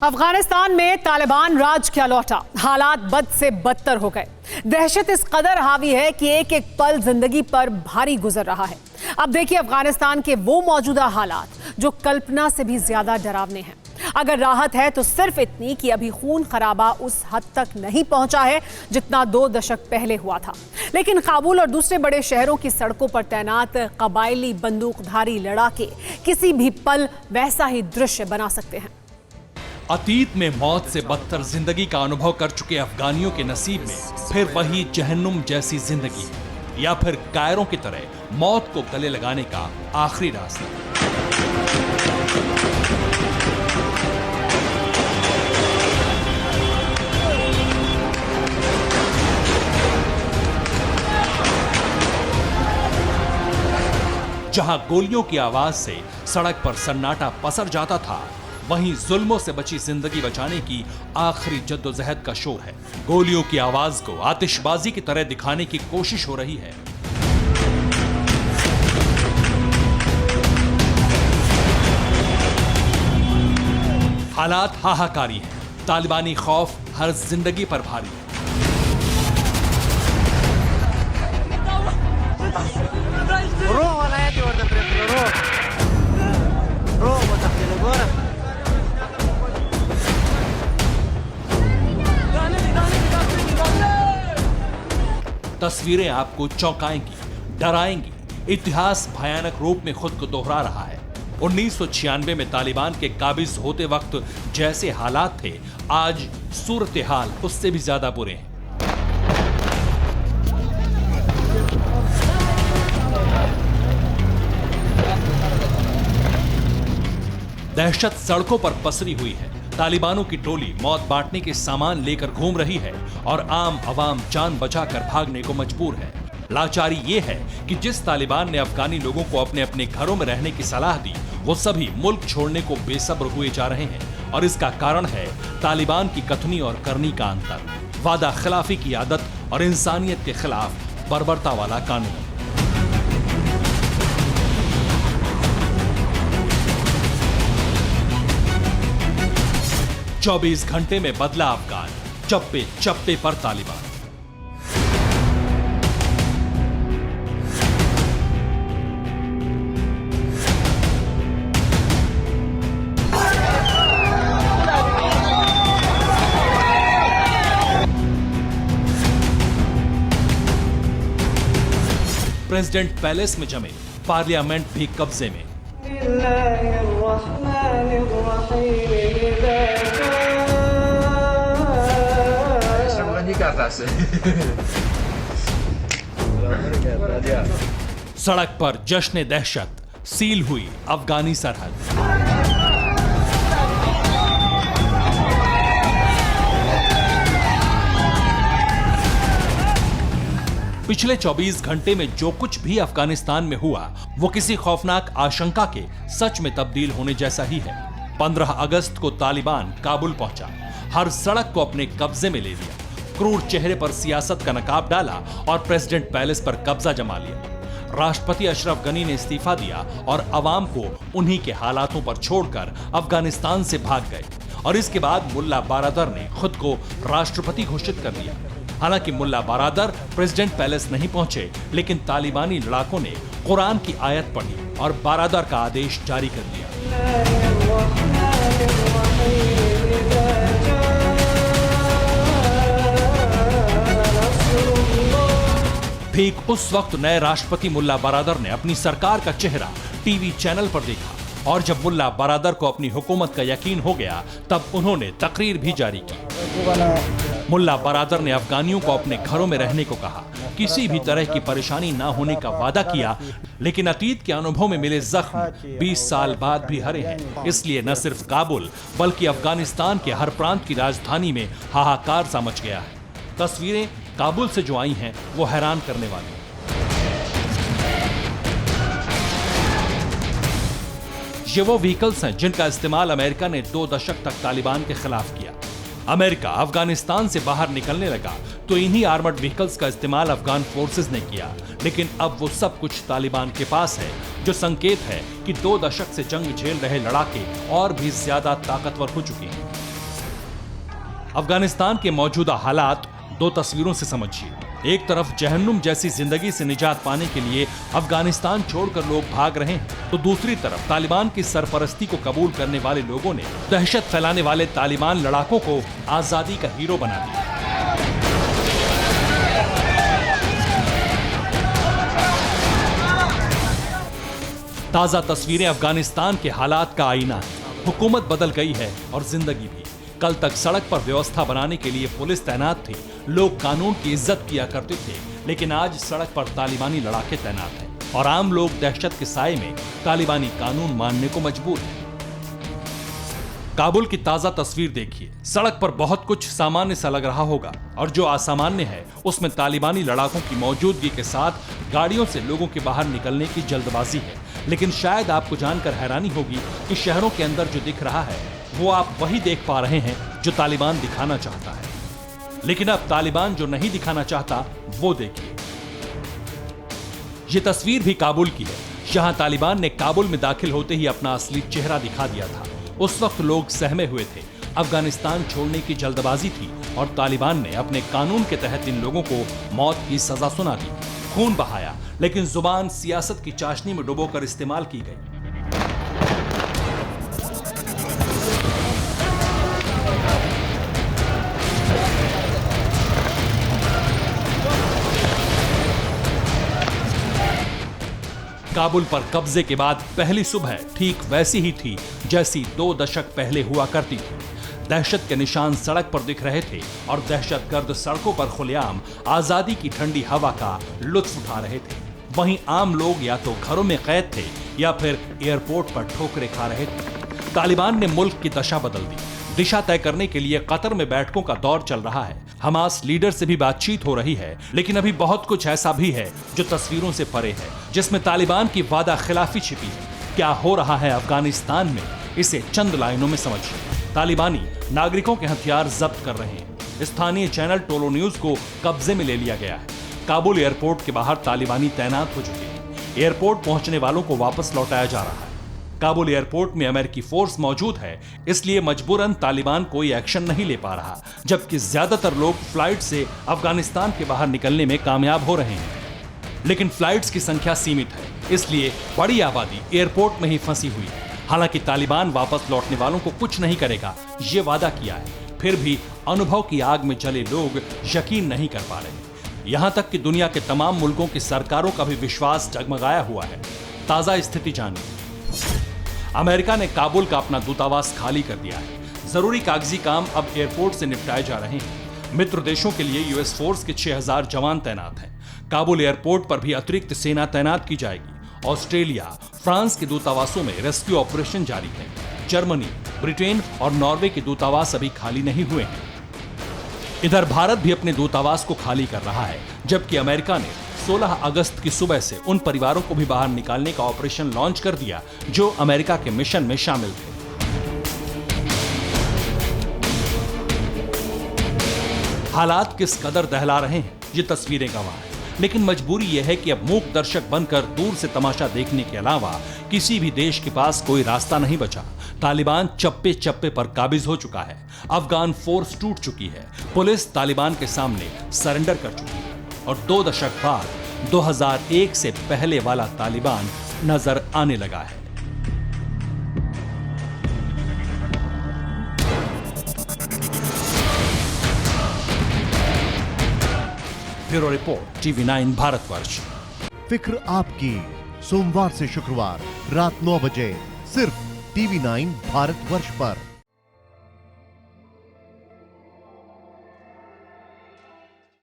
अफगानिस्तान में तालिबान राज क्या लौटा, हालात बद से बदतर हो गए। दहशत इस कदर हावी है कि एक एक पल जिंदगी पर भारी गुजर रहा है। अब देखिए अफगानिस्तान के वो मौजूदा हालात जो कल्पना से भी ज्यादा डरावने हैं। अगर राहत है तो सिर्फ इतनी कि अभी खून खराबा उस हद तक नहीं पहुंचा है जितना 2 दशक पहले हुआ था, लेकिन काबुल और दूसरे बड़े शहरों की सड़कों पर तैनात कबायली बंदूकधारी लड़ाके किसी भी पल वैसा ही दृश्य बना सकते हैं। अतीत में मौत से बदतर जिंदगी का अनुभव कर चुके अफगानियों के नसीब में फिर वही जहन्नुम जैसी जिंदगी है, या फिर कायरों की तरह मौत को गले लगाने का आखिरी रास्ता। जहां गोलियों की आवाज से सड़क पर सन्नाटा पसर जाता था, वहीं जुल्मों से बची जिंदगी बचाने की आखिरी जद्दोजहद का शोर है। गोलियों की आवाज को आतिशबाजी की तरह दिखाने की कोशिश हो रही है। हालात हाहाकारी हैं, तालिबानी खौफ हर जिंदगी पर भारी है। तस्वीरें आपको चौंकाएंगी, डराएंगी। इतिहास भयानक रूप में खुद को दोहरा रहा है। 1996 में तालिबान के काबिज होते वक्त जैसे हालात थे, आज सूरत हाल उससे भी ज्यादा बुरे हैं। दहशत सड़कों पर पसरी हुई है। तालिबानों की टोली मौत बांटने के सामान लेकर घूम रही है और आम आवाम जान बचाकर भागने को मजबूर है। लाचारी ये है कि जिस तालिबान ने अफगानी लोगों को अपने अपने घरों में रहने की सलाह दी, वो सभी मुल्क छोड़ने को बेसब्र हुए जा रहे हैं। और इसका कारण है तालिबान की कथनी और करनी का अंतर, वादा खिलाफी की आदत और इंसानियत के खिलाफ बर्बरता वाला कानून। चौबीस घंटे में बदला अफगान, चप्पे चप्पे पर तालिबान। प्रेसिडेंट पैलेस में जमे, पार्लियामेंट भी कब्जे में। सड़क पर जश्न दहशत, सील हुई अफगानी सरहद। पिछले 24 घंटे में जो कुछ भी अफगानिस्तान में हुआ, वो किसी खौफनाक आशंका के सच में तब्दील होने जैसा ही है। 15 अगस्त को तालिबान काबुल पहुंचा, हर सड़क को अपने कब्जे में ले लिया, क्रूर चेहरे पर सियासत का नकाब डाला और प्रेसिडेंट पैलेस पर कब्जा जमा लिया। राष्ट्रपति अशरफ गनी ने इस्तीफा दिया और अवाम को उन्हीं के हालातों पर छोड़कर अफगानिस्तान से भाग गए। और इसके बाद मुल्ला बारादर ने खुद को राष्ट्रपति घोषित कर दिया। हालांकि मुल्ला बारादर प्रेसिडेंट पैलेस नहीं पहुंचे, लेकिन तालिबानी लड़ाकों ने कुरान की आयत पढ़ी और बारादर का आदेश जारी कर दिया। ठीक उस वक्त नए राष्ट्रपति मुल्ला बारादर ने अपनी सरकार का चेहरा टीवी चैनल पर देखा और जब मुल्ला बारादर को अपनी हुकूमत का यकीन हो गया, तब उन्होंने तकरीर भी जारी की। मुल्ला बारादर ने अफगानियों को अपने घरों में रहने को कहा, किसी भी तरह की परेशानी ना होने का वादा किया, लेकिन अतीत के अनुभव में मिले जख्म 20 साल बाद भी हरे हैं। इसलिए न सिर्फ काबुल बल्कि अफगानिस्तान के हर प्रांत की राजधानी में हाहाकार सा मच गया है। तस्वीरें काबुल से जो आई हैं, वो हैरान करने वाली। ये वो व्हीकल्स हैं जिनका इस्तेमाल अमेरिका ने 2 दशक तक तालिबान के खिलाफ किया। अमेरिका अफगानिस्तान से बाहर निकलने लगा तो इन्हीं आर्मर्ड व्हीकल्स का इस्तेमाल अफगान फोर्सेस ने किया, लेकिन अब वो सब कुछ तालिबान के पास है, जो संकेत है कि 2 दशक से जंग झेल रहे लड़ाके और भी ज्यादा ताकतवर हो चुके हैं। अफगानिस्तान के मौजूदा हालात दो तस्वीरों से समझिए। एक तरफ जहन्नुम जैसी जिंदगी से निजात पाने के लिए अफगानिस्तान छोड़कर लोग भाग रहे हैं, तो दूसरी तरफ तालिबान की सरपरस्ती को कबूल करने वाले लोगों ने दहशत फैलाने वाले तालिबान लड़ाकों को आजादी का हीरो बना दिया। ताजा तस्वीरें अफगानिस्तान के हालात का आईना है। हुकूमत बदल गई है और जिंदगी भी। कल तक सड़क पर व्यवस्था बनाने के लिए पुलिस तैनात थी, लोग कानून की इज्जत किया करते थे, लेकिन आज सड़क पर तालिबानी लड़ाके तैनात हैं और आम लोग दहशत के साए में तालिबानी कानून मानने को मजबूर हैं। काबुल की ताजा तस्वीर देखिए। सड़क पर बहुत कुछ सामान्य सा लग रहा होगा और जो असामान्य है उसमें तालिबानी लड़ाकों की मौजूदगी के साथ गाड़ियों से लोगों के बाहर निकलने की जल्दबाजी है। लेकिन शायद आपको जानकर हैरानी होगी कि शहरों के अंदर जो दिख रहा है वो आप वही देख पा रहे हैं जो तालिबान दिखाना चाहता है। लेकिन अब तालिबान जो नहीं दिखाना चाहता वो देखिए। ये तस्वीर भी काबुल की है। जहां तालिबान ने काबुल में दाखिल होते ही अपना असली चेहरा दिखा दिया था, उस वक्त लोग सहमे हुए थे। अफगानिस्तान छोड़ने की जल्दबाजी थी और तालिबान ने अपने कानून के तहत इन लोगों को मौत की सजा सुना दी। खून बहाया, लेकिन जुबान सियासत की चाशनी में डुबोकर इस्तेमाल की गई। काबुल पर कब्जे के बाद पहली सुबह ठीक वैसी ही थी जैसी 2 दशक पहले हुआ करती थी। दहशत के निशान सड़क पर दिख रहे थे और दहशतगर्द सड़कों पर खुलेआम आजादी की ठंडी हवा का लुत्फ उठा रहे थे। वहीं आम लोग या तो घरों में कैद थे या फिर एयरपोर्ट पर ठोकरें खा रहे थे। तालिबान ने मुल्क की दशा बदल दी। दिशा तय करने के लिए कतर में बैठकों का दौर चल रहा है। हमास लीडर से भी बातचीत हो रही है, लेकिन अभी बहुत कुछ ऐसा भी है जो तस्वीरों से परे है, जिसमें तालिबान की वादा खिलाफी छिपी है। क्या हो रहा है अफगानिस्तान में, इसे चंद लाइनों में समझिए। तालिबानी नागरिकों के हथियार जब्त कर रहे हैं। स्थानीय चैनल टोलो न्यूज को कब्जे में ले लिया गया है। काबुल एयरपोर्ट के बाहर तालिबानी तैनात हो चुके हैं। एयरपोर्ट पहुंचने वालों को वापस लौटाया जा रहा है। काबुल एयरपोर्ट में अमेरिकी फोर्स मौजूद है, इसलिए मजबूरन तालिबान कोई एक्शन नहीं ले पा रहा, जबकि ज्यादातर लोग फ्लाइट से अफगानिस्तान के बाहर निकलने में कामयाब हो रहे हैं। लेकिन फ्लाइट्स की संख्या सीमित है, इसलिए बड़ी आबादी एयरपोर्ट में ही फंसी हुई है। हालांकि तालिबान वापस लौटने वालों को कुछ नहीं करेगा, ये वादा किया है, फिर भी अनुभव की आग में जले लोग यकीन नहीं कर पा रहे। यहां तक कि दुनिया के तमाम मुल्कों की सरकारों का भी विश्वास डगमगाया हुआ है। ताजा स्थिति जानिए। अमेरिका ने काबुल का अपना दूतावास खाली कर दिया है। जरूरी कागजी काम अब एयरपोर्ट से निपटाए जा रहे हैं। मित्र देशों के लिए यूएस फोर्स के 6000 जवान तैनात हैं। काबुल एयरपोर्ट पर भी अतिरिक्त सेना तैनात की जाएगी। ऑस्ट्रेलिया, फ्रांस के दूतावासों में रेस्क्यू ऑपरेशन जारी है। जर्मनी, ब्रिटेन और नॉर्वे के दूतावास अभी खाली नहीं हुए हैं। इधर भारत भी अपने दूतावास को खाली कर रहा है, जबकि अमेरिका ने 16 अगस्त की सुबह से उन परिवारों को भी बाहर निकालने का ऑपरेशन लॉन्च कर दिया जो अमेरिका के मिशन में शामिल थे। हालात किस कदर दहला रहे हैं ये तस्वीरें गवाह हैं, लेकिन मजबूरी यह है कि अब मूक दर्शक बनकर दूर से तमाशा देखने के अलावा किसी भी देश के पास कोई रास्ता नहीं बचा। तालिबान चप्पे चप्पे पर काबिज हो चुका है। अफगान फोर्स टूट चुकी है। पुलिस तालिबान के सामने सरेंडर कर चुकी है और 2 दशक बाद 2001 से पहले वाला तालिबान नजर आने लगा है। Bureau report, TV9 Bharatvarsh. फिक्र आपकी, सोमवार से शुक्रवार रात 9 बजे सिर्फ TV9 भारतवर्ष पर।